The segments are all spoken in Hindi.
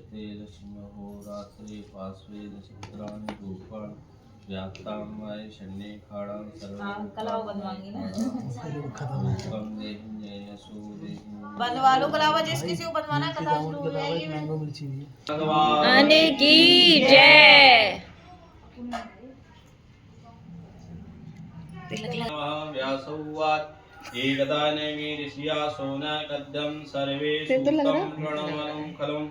दृश्यते रश्मिहोरात्रे पार्श्वे नक्षत्राणि रूपाणि व्याप्तां वाय शन्ये खाडां कलावा बनवाएंगे ना। सर्वं देहि यशो देहि बनवा लो कलावा, जिस किसी को बनवाना है कला शुरू हो जाएगी। भगवान की जय। व्यासोवाच एकदा नैमि ऋषिया सोना कद्यं सर्वे सूतं प्रणमनं खलम्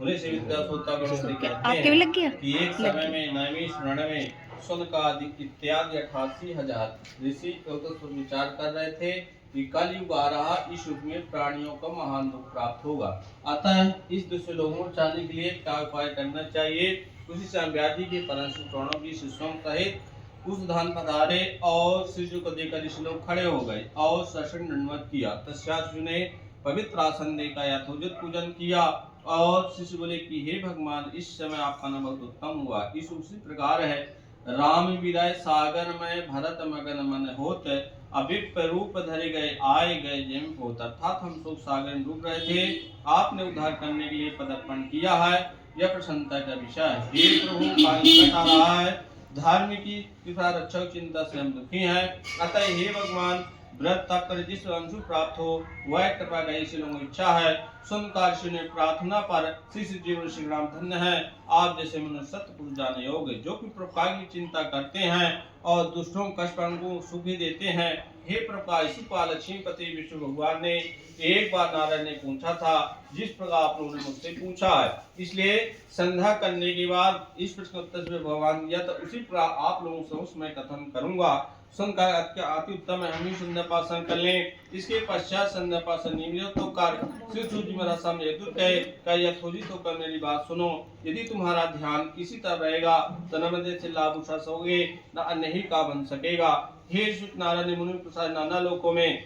मुनिषि विद्या सोता कहते हैं कि एक समय में नैमिषारण्य में शौनकादि इत्यादि 88,000 ऋषि विचार कर रहे थे कि कल युग आ रहा, इस युग में प्राणियों को महान दुख प्राप्त होगा। अतः इस दुष्ट लोगों को बचाने के लिए क्या उपाय करना चाहिए। उसी समय व्याधि के परशु प्रणव की शिष्यों सहित उस धान पधारे और शिशु को देखकर ऋषि लोग खड़े हो गए और सशरण दंडवत किया। तत्पश्चात शिशु ने पवित्र आसन देकर यथोचित पूजन किया और शिशु बोले कि हे भगवान, इस समय आपका नाम बहुत उत्तम हुआ। इस उसी प्रकार है राम विदय सागर में भरत मगन मन होत अभिप रूप धरे गए आए गए जेम होत। अर्थात हम शोक सागर में डूब रहे थे, आपने उद्धार करने के लिए पदार्पण किया है, यह प्रसन्नता का विषय है। हे प्रभु, संकट आ रहा है, धार्मिकी तथा रक्षक चिंता से हम दुखी हैं। अतः हे भगवान, व्रत तप कर जिस अंशु प्राप्त हो वह कृपा का इसी लोगों की इच्छा है। सुनकार शिव ने प्रार्थना पर श्री जीवन श्री राम धन्य है, आप जैसे मनुष्य सत्य पुरुष जाने योग्य, जो कि परोपकार की चिंता करते हैं और दुष्टों कष्टों को सुख भी देते हैं। हे प्रकार शिवपाल लक्ष्मीपति विष्णु भगवान ने एक बार नारायण ने पूछा था, जिस प्रकार आप लोगों ने मुझसे पूछा है, इसलिए संध्या करने के बाद इस प्रश्न उत्तर से भगवान दिया, तो उसी प्रकार आप लोगों से उसमें कथन करूंगा। सुनकर अति उत्तम है, हम ही संध्या पासन कर लें। इसके पश्चात संध्या पासन नियमित होकर शिव सूजी मेरा सामने यथोचित होकर मेरी बात सुनो। यदि तुम्हारा ध्यान किसी तरह रहेगा तो न मध्य से लाभ उठा सकोगे, न अन्य ही का बन सकेगा। हे श्री नारायण मुनि प्रसाद नाना लोकों में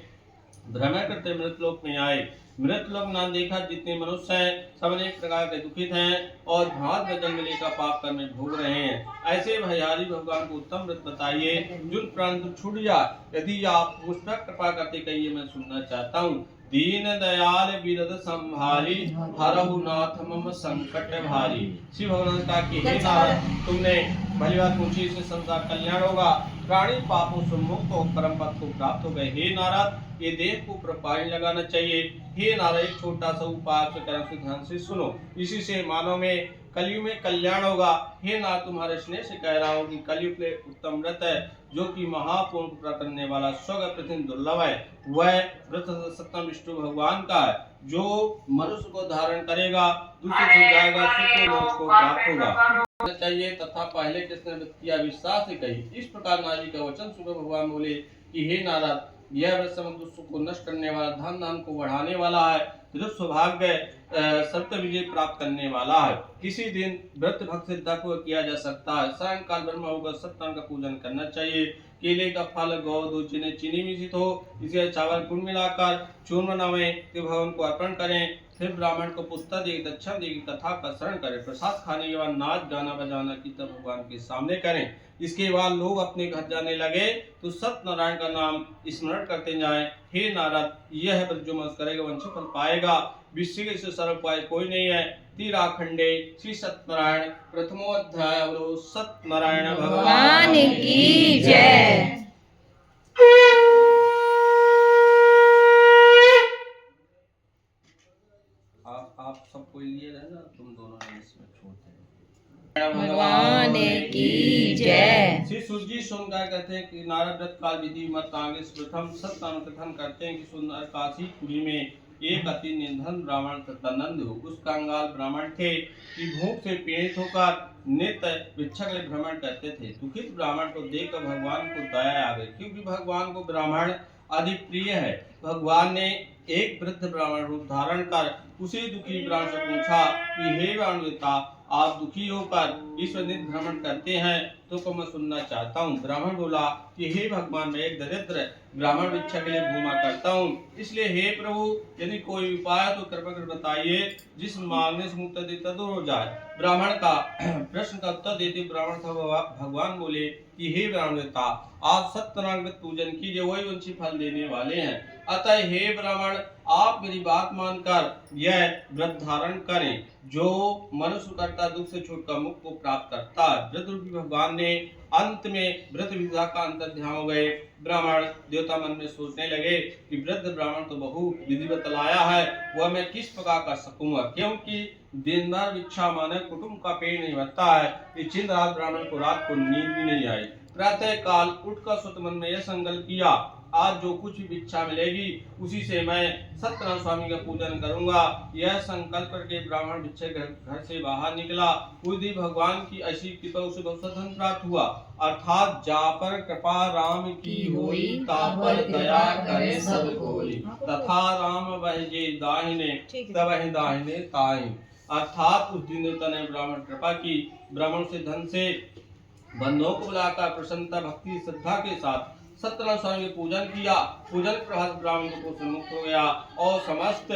भ्रमण करते मृत लोक में आए। मृत लोग ना देखा जितने मनुष्य हैं सब अनेक प्रकार के दुखित हैं और भात में जन्म लेकर पाप कर्म भोग रहे हैं। ऐसे भयारी भगवान को उत्तम व्रत बताइए जो प्राण तो छूट जाए। यदि आप मुझ पर कृपा करते कहिए, मैं सुनना चाहता हूँ। दीन दयाल बिरद संभारी हरहु नाथ मम संकट भारी। श्री भगवान का कि हे नारद, तुमने भली बात पूछी, इससे संसार कल्याण होगा, प्राणी पापों से मुक्त हो परम पद को प्राप्त हो गए। हे नारद, ये देह को प्रपायण लगाना चाहिए। हे नारद, एक छोटा सा उपाय से ध्यान से सुनो, इसी से मानव में कलयुग में कल्याण होगा। हे नारद, तुम्हारे स्नेह से कह रहा हूँ कि कलयुग के उत्तम व्रत है, जो कि महापुण्य प्राप्त करने वाला स्वर्ग प्रति दुर्लभ है। वह व्रत सत्यम विष्णु भगवान का है, जो मनुष्य को धारण करेगा, दूसरे छूट जाएगा, सुख मोक्ष को प्राप्त होगा चाहिए तथा पहले जिसने व्रत किया विश्वास से कही। इस प्रकार नारी का वचन सुन भगवान बोले कि हे नारद, यह व्रत समस्त सुख को नष्ट करने वाला, धन धान को बढ़ाने वाला है, सौभाग्य सत्य विजय प्राप्त करने वाला है। किसी दिन व्रत भक्त सिद्धा को किया जा सकता है। सायंकाल ब्रह्म होगा सत्य का पूजन करना चाहिए। केले का फल गौ दूध चीनी मिश्रित हो, इसे चावल गुड़ मिलाकर चूर्ण बनावे, भगवान को अर्पण करें। फिर ब्राह्मण को पुस्तक देगी, दक्षिण देगी, कथा का श्रवण करें। प्रसाद खाने के बाद नाच गाना बजाना कीर्तन भगवान के सामने करें। इसके बाद लोग अपने घर जाने लगे तो सत्यनारायण का नाम स्मरण करते जाएं। हे नारद, यह व्रत जो मनुष्य करेगा वंश फल पाएगा। विश्व के से सर्व उपाय कोई नहीं है। तीराखंडे श्री सत्यनारायण प्रथमोध्याय। सत्यनारायण भगवान की जय। आप सब कोई लिए रहना, तुम दोनों ने इसमें छोड़ते हैं। भगवान की जय। श्री सूजी सुनकर कहते हैं कि नारद व्रत काल विधि मत आगे प्रथम सत्य कथन करते हैं कि सुंदर काशीपुरी में एक अति निर्धन ब्राह्मण सत्यानंद उस कंगाल ब्राह्मण थे कि भूख से पीड़ित होकर नित्य भिक्षा के लिए भ्रमण करते थे। दुखित ब्राह्मण को देखकर भगवान को दया आ गई, क्योंकि भगवान को ब्राह्मण अधिक प्रिय है। भगवान ने एक वृद्ध ब्राह्मण रूप धारण कर उसी दुखी ब्राह्मण से पूछा कि हे ब्राह्मण, आप दुखी होकर ईश्वर नित्य भ्रमण करते हैं तो को मैं सुनना चाहता हूँ। ब्राह्मण बोला कि हे भगवान, मैं एक दरिद्र ब्राह्मण भिक्षा के लिए घूमा करता हूँ, इसलिए हे प्रभु, यदि कोई उपाय तो कृपा कर बताइए जिस मांगने से मुक्त देता दूर हो जाए। ब्राह्मण का प्रश्न का उत्तर देते ब्राह्मण था भगवान बोले कि हे ब्राह्मण, आप सत्यनारायण पूजन कीजिए, वही वंशी फल देने वाले हैं। अतः हे ब्राह्मण, आप मेरी बात मानकर यह व्रत धारण करें, जो मनुष्य करता दुख से छूटकर मुक्त को प्राप्त करता है। व्रत रूपी भगवान ने अंत में व्रत विधा का अंतर ध्यान हो गए। ब्राह्मण देवता मन में सोचने लगे कि वृद्ध ब्राह्मण तो बहु विधि बतलाया है, वह मैं किस प्रकार कर सकूंगा, क्योंकि दिन भर भिक्षा माने कुटुंब का पेट नहीं भरता है। इस रात ब्राह्मण को रात को नींद भी नहीं आई। प्रातः काल उठकर सुत मन में यह संकल्प किया, आज जो कुछ भी भिक्षा मिलेगी उसी से मैं सत्यनारायण स्वामी का पूजन करूंगा। यह संकल्प करके ब्राह्मण भिक्षक घर से बाहर निकला। उस दिन भगवान की ऐसी कृपा उसे बहुत धन प्राप्त हुआ, अर्थात जा पर कृपा राम की होई, ता पर दया करे सब कोई, तथा राम वह जे दाहिने तब वह दाहिने ताहि। अर्थात उस दिन देवता ने ब्राह्मण कृपा की, ब्राह्मण से धन से बंधुओं को बुलाकर प्रसन्नता भक्ति श्रद्धा के साथ सत्यनारायण स्वामी के पूजन किया। पूजन प्रभात ब्राह्मण को मुक्त हो गया और समस्त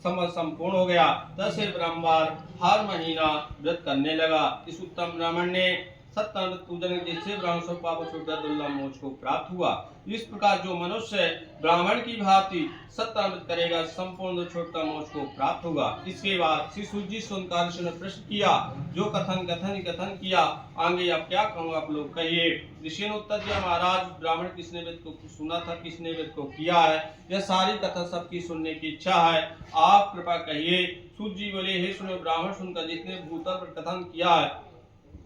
संपूर्ण हो गया। तब से ब्रह्मवार हर महीना व्रत करने लगा। इस उत्तम ब्राह्मण ने सत्यनारायण पूजन जिससे ब्राह्मण सब पाप छूटकर दुर्लभ मोक्ष को प्राप्त हुआ। इस प्रकार जो मनुष्य ब्राह्मण की भांति सत्यनारायण करेगा संपूर्ण छोटकर मोक्ष को प्राप्त होगा। इसके बाद श्री सूजी सोनकार ने प्रश्न किया, जो कथन किया, आगे अब क्या कहूँ, आप लोग कहिए। ऋषि ने उत्तर दिया, महाराज ब्राह्मण किसने वेद को सुना था, किसने वेद को किया है, यह सारी कथा सबकी सुनने की इच्छा है, आप कृपा कहिए। सूत जी बोले, हे सुनो, ब्राह्मण सुनकर जिसने भूतल पर कथन किया है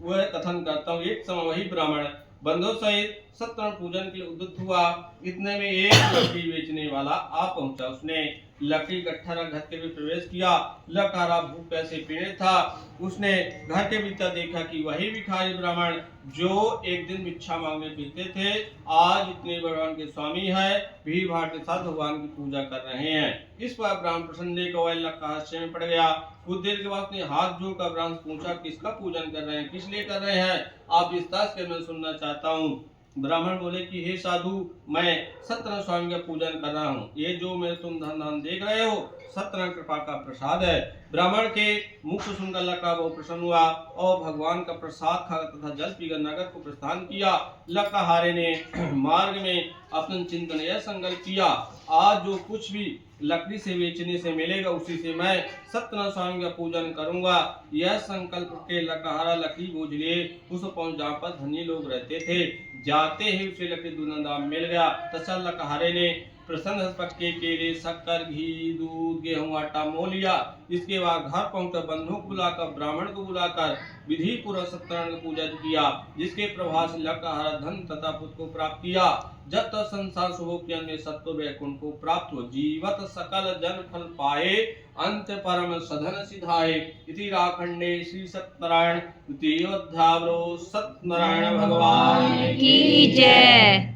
वह कथन करता हूँ। एक समय वही ब्राह्मण बंधु सहित सत्यनारायण पूजन के लिए उद्युक्त हुआ। इतने में एक लकड़ी बेचने वाला आ पहुंचा। उसने लकड़ी इकट्ठा रख घर के भी प्रवेश किया। लकारा भूख कैसे पीड़ित था। उसने घर के भीतर देखा कि वही भिखारी ब्राह्मण जो एक दिन भिक्षा मांगने पीते थे, आज इतने भगवान के स्वामी है, भीड़ भाड़ के साथ भगवान की पूजा कर रहे हैं। इस पर ब्राह्मण प्रसन्न को हास्य में पड़ गया। कुछ देर के बाद उसने हाथ जोड़कर ब्राह्मण पूछा, किसका पूजन कर रहे हैं, किस लिए कर रहे हैं, आप विस्तार से मैं सुनना चाहता हूँ। ब्राह्मण बोले कि हे साधु, मैं सत्यनारायण स्वामी का पूजन कर रहा हूँ। ये जो मेरे तुम धन देख रहे हो सत्यनारायण कृपा का प्रसाद है। ब्राह्मण के मुख से सुनकर लका बहुत प्रसन्न हुआ और भगवान का प्रसाद खाकर तथा जल पीकर नगर को प्रस्थान किया। लकाहारे ने मार्ग में अपना चिंतन यह संकल्प किया, आज जो कुछ भी लकड़ी से बेचने से मिलेगा उसी से मैं सत्यनारायण स्वामी का पूजन करूंगा। यह संकल्प के लकाहारा लकड़ी बोझ लिए उस पहुंच जहाँ पर धनी लोग रहते थे। जाते ही उसे लकड़ी दूना दाम मिल गया। तथा लकाहारे ने प्रसन्न पक्के केले शक्कर घी दूध गेहूं आटा मोल लिया। इसके बाद घर पहुंचकर बंधुओं को बुलाकर ब्राह्मण को बुलाकर विधि पूर्वक सत्यनारायण का पूजन किया, जिसके प्रभाव से लकाहारा धन तथा पुत्र को प्राप्त किया। जब तक संसार शुभोपयन में सत्व वैकुंठ को प्राप्त हो, जीवत सकल जन फल पाए, अंत परम सधन सिधाए। इति राखंडे श्री सत्यनारायण द्वितीयोध्याय। सत्यनारायण भगवान की जय।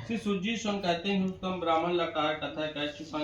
श्री सूजी सोन कहते हैं, उत्तम ब्राह्मण लकार कथा कह चुका।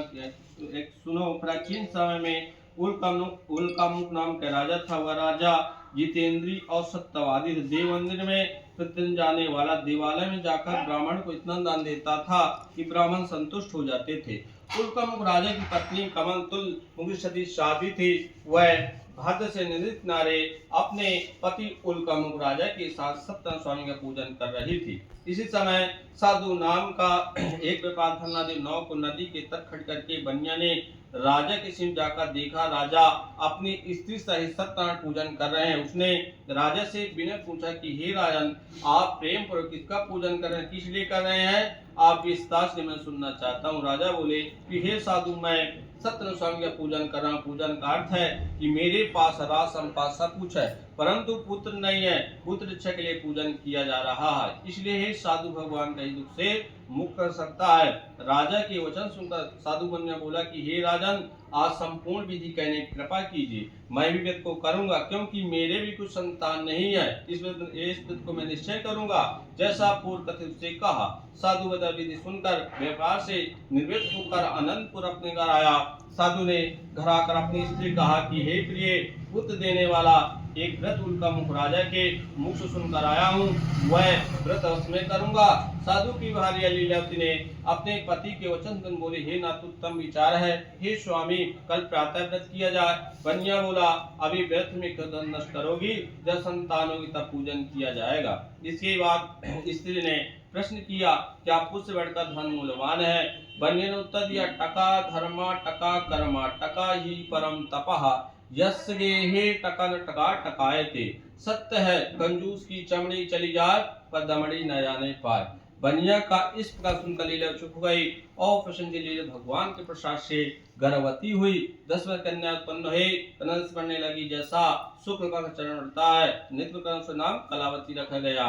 एक सुनो, प्राचीन समय में उल्कामुक नाम का राजा था। वह राजा जितेंद्री और सत्यवादी। देव मंदिर में प्रतिदिन जाने वाला देवालय में जाकर ब्राह्मण को इतना दान देता था कि ब्राह्मण संतुष्ट हो जाते थे। उल्कामुक राजा की पत्नी कमल तुल मुंगी सदी शादी थी। वह भाद्र से निवृत्त नारे अपने पति उल्कामुक राजा के साथ सत्यनारायण स्वामी का पूजन कर रही थी। इसी समय साधु नाम का एक व्यापार धनादेव नाव को नदी के तट खड़ करके बनिया ने राजा के सिम जाकर देखा। राजा अपनी स्त्री सहित सत्यनारायण पूजन कर रहे हैं। उसने राजा से बिना पूछा कि हे राजन, आप प्रेम पूर्वक किसका पूजन कर रहे हैं, किस लिए कर रहे हैं, आप विस्तार से मैं सुनना चाहता हूँ। राजा बोले कि हे साधु, मैं सत्यनारायण स्वामी का पूजन कर रहा हूँ। पूजन का अर्थ है कि मेरे पास राज संपदा सब कुछ है, परंतु पुत्र नहीं है। पुत्र इच्छा के लिए पूजन किया जा रहा है, इसलिए हे साधु भगवान का दुख से मुक्त कर सकता है। राजा के वचन सुनकर साधु बनिया बोला कि हे राजन, आज संपूर्ण विधि कहने की कृपा कीजिए। मैं भी व्रत को करूंगा, क्योंकि मेरे भी कुछ संतान नहीं है। इस व्रत को मैं निश्चय करूंगा जैसा पूर्व कथित उससे कहा। साधु बता विधि सुनकर व्यापार से निवृत्त होकर अनंतपुर अपने घर आया। साधु ने घर आकर अपनी स्त्री कहा कि हे प्रिय, पुत्र देने वाला एक व्रत उनका मुख राजा के मुख से सुनकर आया हूँ, वह व्रत अवश्य में करूंगा। साधु की भार्या लीलावती ने अपने पति के वचन सुन बोली, हे नाथ उत्तम विचार है, हे स्वामी कल प्रातः व्रत किया जाए। बनिया बोला, अभी व्रत में क्यों धन नष्ट करोगी, जब संतान होगी तब पूजन किया जाएगा। इसके बाद स्त्री ने प्रश्न किया, क्या पुष्य बढ़कर धन मूल्यवान है? बनिया ने उत्तर दिया, टका धर्मा टका कर्मा टका ही परम तपः यस्य गेहे टका न टका टकायते। सत्य है, कंजूस की चमड़ी चली जाए पर दमड़ी न जाने पाए। बनिया का इस प्रकार सुनकर लीला चुप गई और प्रसन्न लीला भगवान के प्रसाद से गर्भवती हुई। 10 वर्ष कन्या उत्पन्न हुई, तनस बढ़ने लगी, जैसा शुक्र का चरण बढ़ता है। नित्य कर्म से नाम कलावती रखा गया।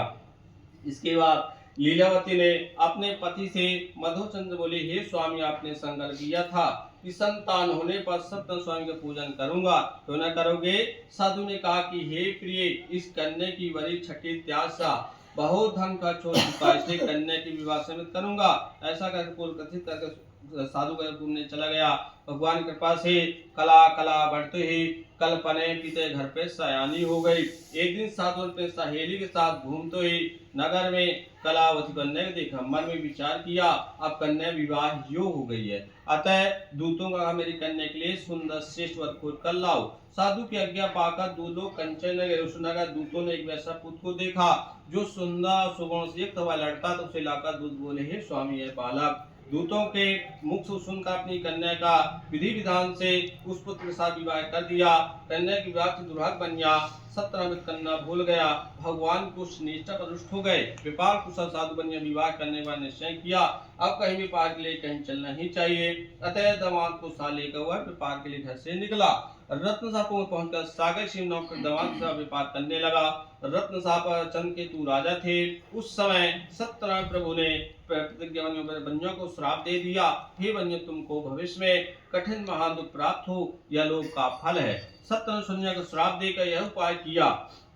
इसके बाद लीलावती ने अपने पति से मधुचंद्र बोली, हे स्वामी आपने संकल्प किया था कि संतान होने पर सत्य स्वामी का पूजन करूंगा, क्यों न करोगे? साधु ने कहा कि हे प्रिय, इस कन्या की बड़ी छठी त्यासा बहुत धन का छोड़ चुका, इसलिए कन्या की विवाह समेत करूंगा। ऐसा करके कुल कथित करके साधु का घूमने चला गया। भगवान की कृपा से कला कला बढ़ते ही कल पने पीते घर पे सयानी हो गई। एक दिन साधु अपने सहेली के साथ घूमते ही नगर में कलावती कन्या को देखा। मन में विचार किया, अब कन्या विवाह योग हो गई है, अतः दूतों का मेरी कन्या के लिए सुंदर श्रेष्ठ वर खोज कर लाओ। साधु की आज्ञा पाकर दो लोग कंचन नगर उस नगर दूतों ने एक वैसा पुत्र को देखा जो सुंदर सुगुण से युक्त हुआ लड़का, तो उसे लाकर दूत बोले, हे स्वामी यह बालक। दूतों के मुख से सुनकर अपनी कन्या का विधि विधान से उस पुत्र के साथ विवाह कर दिया। कन्या की विवाह से दुर्भाग्य बनिया 17 अमृत करना भूल गया। भगवान को निष्ठा पर रुष्ट हो गए। व्यापार कुशल साधु बनिया विवाह करने का निश्चय किया। अब कहीं व्यापार के लिए कहीं चलना ही चाहिए, अतः दामाद को साथ लेकर वह व्यापार के लिए घर से निकला। रत्नसापुर में पहुंचकर सागर शिव नाम के दामाद का व्यापार करने लगा। रत्नसाप चंद्रकेतु राजा थे। उस समय सत्यनारायण प्रभु ने प्रतिज्ञा बनिया को श्राप दे दिया, हे बनिया तुमको भविष्य में कठिन महान दुख प्राप्त हो, यह लोक का फल है। सत्यनारायण सुनिया को श्राप देकर यह उपाय किया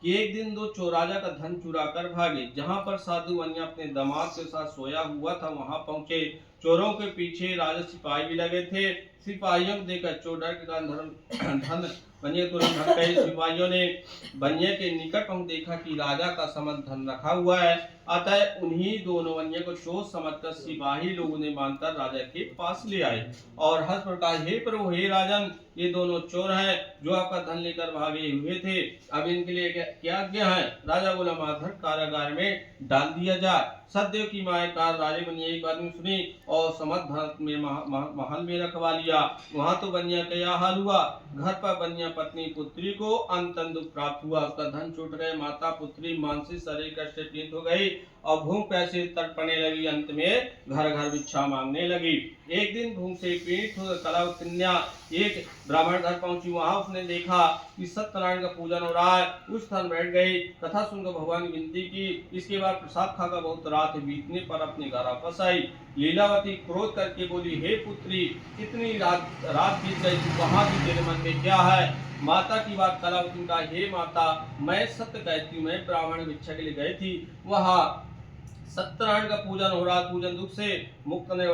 कि एक दिन दो चोर राजा का धन चुरा कर भागे। जहाँ पर साधु बनिया अपने दामाद के साथ सोया हुआ था वहां पहुंचे। चोरों के पीछे राजा सिपाही भी लगे थे। सिपाहियों को देखकर चोर डर के कारण धन बनिया तुरंत भाग गए। सिपाहियों ने बनिया के निकट पहुंच देखा कि राजा का समस्त धन रखा हुआ है, अतः उन्हीं दोनों बनिया को चोर समझकर सिपाही लोगों ने मानकर राजा के पास ले आए और हंस प्रकार, हे प्रभु हे राजन, ये दोनों चोर हैं जो आपका धन लेकर भागे हुए थे, अब इनके लिए क्या आज्ञा है? राजा बोला, माधर कारागार में डाल दिया जाए। सदैव की मायकार राजे बनिया एक बात में सुनी और समस्त भारत में महल में रखवा लिया। वहां तो बनिया का यह हाल हुआ। घर पर बनिया पत्नी पुत्री को अंतन दुख प्राप्त हुआ। उसका धन छूट गए। माता पुत्री मानसिक शरीर कष्ट से पीड़ित हो गई और भूख प्यासे तड़पने लगी। अंत में घर घर भिक्षा मांगने लगी। एक दिन भूख से पीड़ित होकर कलावती कन्या एक ब्राह्मण घर पहुंची। वहां उसने देखा कि सत्यनारायण का पूजन हो रहा है। उस स्थान बैठ गई। कथा सुनकर भगवान की विनती की। इसके बाद प्रसाद खाकर बहुत रात बीतने पर अपने घर वापस आई। लीलावती क्रोध करके बोली, हे पुत्री, इतनी रात बीत गई, तू कहाँ थी? तेरे मन में क्या है? माता की बात कलावती का, हे माता, मैं सत्य कहती हूँ, मैं ब्राह्मण भिक्षा के लिए गई थी। वहाँ सत्यनारायण का पूजन हो रहा। पूजन दुख से मुक्त ने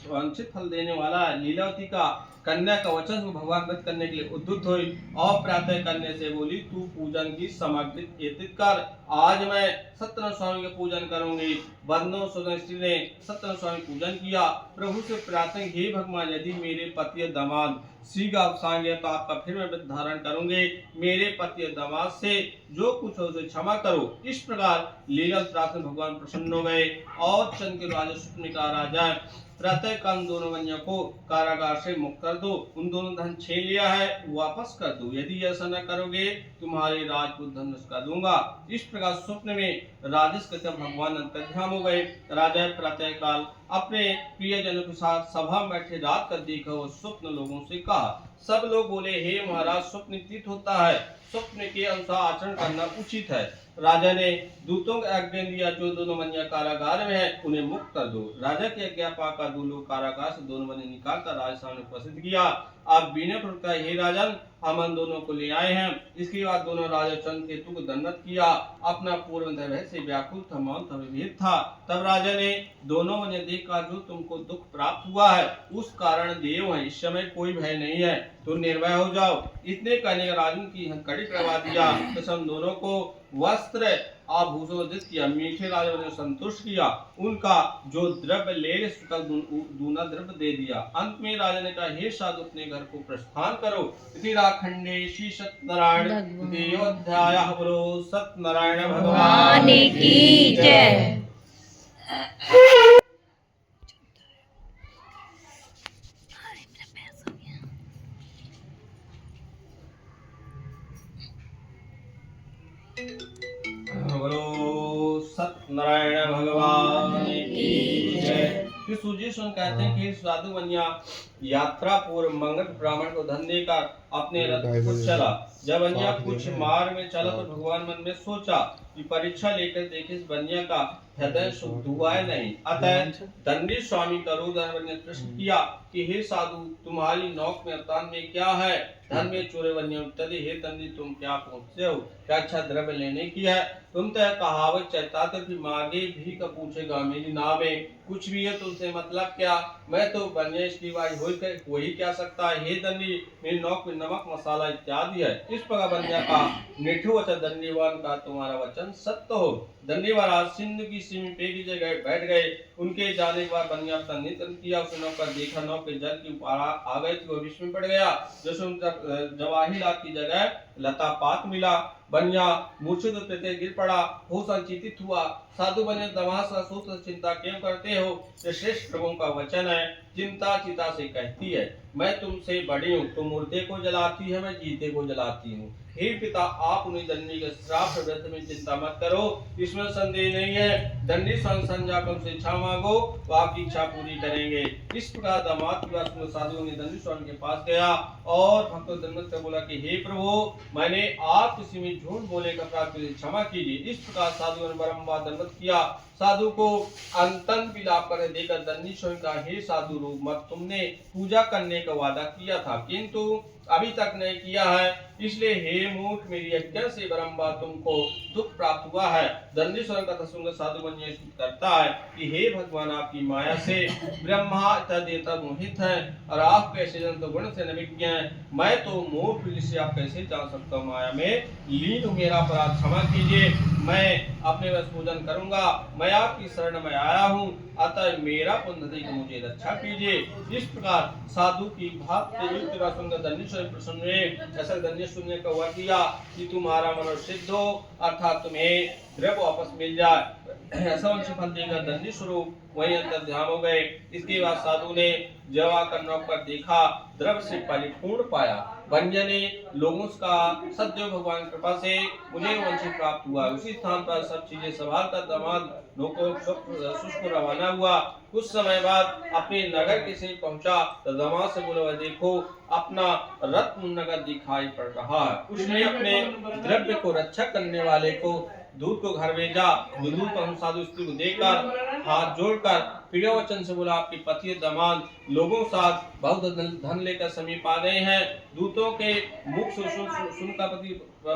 वांछित फल देने वाला है। लीलावती का कन्या का वचन को भगवान व्रत करने के लिए उद्युक्त हुई और प्रातः करने से बोली, तू पूजन की सामग्री एकत्रित कर, आज मैं सत्यनारायण स्वामी का पूजन करूंगी। बंधु सुदन स्त्री ने सत्यनारायण स्वामी पूजन किया। प्रभु से प्रार्थना, हे भगवान, यदि मेरे पति दामाद श्री का अवसान गया तो आपका फिर मैं व्रत धारण करूंगे। मेरे पति दामाद से जो कुछ हो उसे क्षमा करो। इस प्रकार लीला प्रार्थना भगवान प्रसन्न हो गए और चंद्र के राजा स्वप्न का राजा प्रातः काल दोनों बनिया को कारागार से मुक्त कर दो। उन दोनों धन छीन लिया है वापस कर दो। यदि ऐसा न करोगे तुम्हारे राजपूत धन नष्ट कर दूंगा। इस प्रकार स्वप्न में राजेश के भगवान अंतर्ध्यान हो गए। राजा प्रातः काल अपने प्रियजनों के साथ सभा में बैठे रात का देखा और स्वप्न लोगों से कहा। सब लोग बोले, हे महाराज, स्वप्न तीत होता है, स्वप्न के अनुसार आचरण करना उचित है। राजा ने दूतों को आज्ञा दिया, जो दोनों बनिया कारागार में है उन्हें मुक्त कर दो। राजा की आज्ञा पाकर दो लोग कारागार से दोनों बनिया निकाल कर राजा सामने उपस्थित किया। आप बिना प्रकार, हे राजन, हम इन दोनों को ले आए हैं। इसके बाद दोनों राजा चंद्रकेतु को दंडवत किया। अपना पूर्ण भय से व्याकुल था, मौन था, विभीत था। तब राजा ने दोनों बनिया देखा, जो तुमको दुख प्राप्त हुआ है उस कारण देव है, इस समय कोई भय नहीं है। तुम निर्भय हो जाओ। इतने कहने का राजन की कड़ी करवा दिया। तो सब दोनों को वस्त्र आभूषण किया। मीठे राजा ने संतुष्ट किया। उनका जो द्रव्य ले सकल दूना द्रव्य दे दिया। अंत में राजा ने कहा, हे साधु अपने घर को प्रस्थान करो। उत्तराखंडे श्री सत्यनारायण अध्याय। बोलो सत्यनारायण भगवान की जय। बोलो सत्यनारायण भगवान की जय। फिर सूजी सुन कहते हैं कि साधु बनिया यात्रा पूर्व मंगल ब्राह्मण को धन देकर अपने रथ को चला। जब बनिया कुछ मार्ग में चला तो भगवान मन में सोचा कि परीक्षा लेकर देखे इस बनिया का हृदय शुद्ध हुआ है नहीं। अतः दंडी स्वामी करोधन ने प्रश्न किया कि हे साधु, तुम्हारी नौक में अवतान में क्या है? धन में चोरे बनिया उत्तर, हे दंडी तुम क्या पूछते हो? क्या अच्छा द्रव्य लेने की है? तुम तो कहावत चलता तो फिर मांगे भी का पूछेगा, मेरी नाव में कुछ भी है तो उसे मतलब क्या? मैं तो बनिया की भाई वही क्या सकता है? हे दंडी, मेरी नौक में नमक मसाला इत्यादि है। इस प्रकार बनिया का निठु वचन दंडीवान का तुम्हारा वचन सत्य हो। दंडी महाराज सिंधु की सीमा पे की जगह बैठ गए। उनके जाने के बाद बनिया नितन किया। उस नौका देखा, नौ के जल की ऊपर आ गई थी। वो विश्व में पड़ गया। जवाहिलात की जगह लता पात मिला। बनिया मूर्छित होते गिर पड़ा। हो संचितित हुआ। साधु बने दमास सूत्र चिंता क्यों करते हो? ये श्रेष्ठ प्रभुओं का वचन है। चिंता चिता से कहती है, मैं तुमसे बड़ी हूँ। तुम मुर्दे को जलाती है, मैं जीते को जलाती हूँ। हे पिता, आप उन्हें दंडी के श्राप व्रत में चिंता मत करो, इसमें संदेह नहीं है। दंडी संजा कर उनसे इच्छा मांगो, वो आपकी इच्छा पूरी करेंगे। इस प्रकार दामाद की बात सुनकर साधु ने दंडी स्वामी के पास गया और भक्तों दंडवत कर बोला कि हे प्रभु, मैंने आप किसी में झूठ बोले का अपराध के लिए क्षमा कीजिए। इस प्रकार साधु ने बारंबार दंडवत किया। साधु को अंतन विलाप करने देकर दंडी स्वामी का, हे साधु रूप मत, तुमने पूजा करने का वादा किया था किंतु अभी तक नहीं किया है, इसलिए हे मूर्ख, मेरी यज्ञ से बारंबार तुमको दुख प्राप्त हुआ है। दंडी स्वामी कथा सुनकर साधु बनिया करता है कि हे भगवान, आपकी माया से ब्रह्मा देवता मोहित है और आप कैसे जन तो गुण से नविज्ञ हैं। मैं तो मूर्ख, जिसे आप कैसे जान सकता हूँ माया में लीन हूँ। मेरा अपराध क्षमा कीजिए, मैं अपने वश पूजन करूंगा। मैं आपकी शरण में आया हूँ, अतः मेरा पुण्य देकर मुझे रक्षा कीजिए। इस प्रकार साधु की भक्ति युक्त बात सुनकर दंडी स्वामी प्रसन्न हुए। ऐसा दंडी सुनने का हुआ किया कि तुम्हारा मनोरथ सिद्ध हो, अर्थात तुम्हें द्रव्य वापस मिल जाए। ऐसा उनसे फल देकर दंडी स्वरूप वहीं अंतर ध्यान हो गए। इसके बाद साधु ने जब आकर नौक पर देखा, द्रव्य से परिपूर्ण पाया। बनिया ने लोगों का सदैव भगवान की कृपा से मुझे वंश प्राप्त हुआ। उसी स्थान पर सब चीजें संभाल कर दामाद लोगों को रवाना हुआ। कुछ समय बाद अपने नगर के से पहुंचा तो दामाद से बोला, देखो अपना रत्न नगर दिखाई पड़ रहा है। उसने अपने द्रव्य को रक्षा करने वाले को दूत को घर भेजा। दूत को साधु स्त्री को देखकर हाथ जोड़कर प्रिय वचन से बोला, आपके पति दामाद लोगों साथ बहुत धन लेकर समीप आ गए हैं। दूतों के मुख सुनकर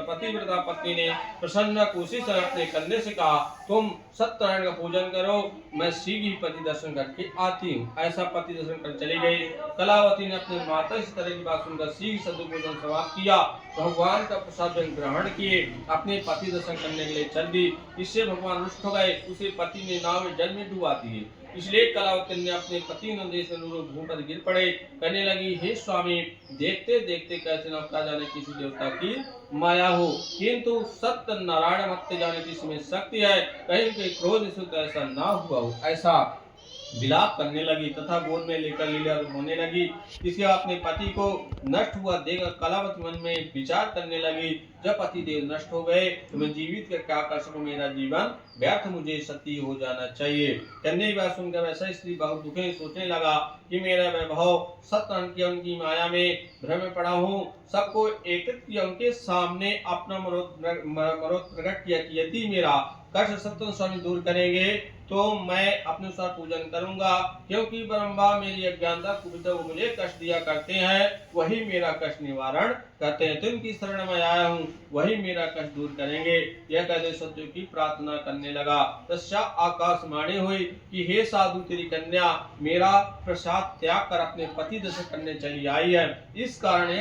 पतिव्रता पत्नी ने प्रसन्न उसी तरह अपने कंधे से कहा, तुम सत्यनारायण का पूजन करो, मैं शीघ्र ही पति दर्शन करके आती हूँ। ऐसा पति दर्शन कर चली गई। कलावती ने अपने माता इस तरह की बात सुनकर शीघ्र सदु पूजन समाप्त किया। भगवान का प्रसाद ग्रहण किए, अपने पति दर्शन करने के लिए चल दी। इससे भगवान रुष्ट हो गए। उसे पति ने नाव में जल में डुबा दिए। इसलिए कलावती ने अपने पति नंदेश अनुरूप भूमि पर गिर पड़े। कहने लगी, हे स्वामी, देखते देखते कैसे न जाने किसी देवता की माया हो, किंतु सत्य नारायण मत जाने की इसमें शक्ति है। कहीं के क्रोध से तो ऐसा ना हुआ हो। ऐसा विलाप करने लगी तथा गोद में लेकर लीला होने लगी। इसके बाद अपने पति को नष्ट हुआ देखकर कलावती मन में विचार करने लगी, जब पति देव नष्ट हो गए तो मैं जीवित कर क्या कर सकूं? मेरा जीवन व्यर्थ, मुझे सती हो जाना चाहिए। कहने की बात सुनकर वैसा स्त्री बहुत दुखे सोचने लगा कि मेरा वैभव सत्य किया, उनकी माया में भ्रम में पड़ा हूँ। सबको एकत्रित किया, उनके सामने अपना मनोरथ प्रकट किया कि यदि मेरा कष्ट सत्यनारायण स्वामी दूर करेंगे तो मैं अपने अनुसार पूजन करूंगा, क्योंकि ब्रह्मा मेरी अज्ञानता कुपित वो मुझे कष्ट दिया करते हैं, वही मेरा कष्ट निवारण करते हैं। तो इनकी शरण में आया हूँ, वही मेरा कष्ट दूर करेंगे। यह कहते सत्य की प्रार्थना करने लगा। तत्पश्चात आकाशवाणी हुई कि हे साधु, तेरी कन्या मेरा प्रसाद त्याग कर अपने पति दर्शन करने चली आई है। इस कारण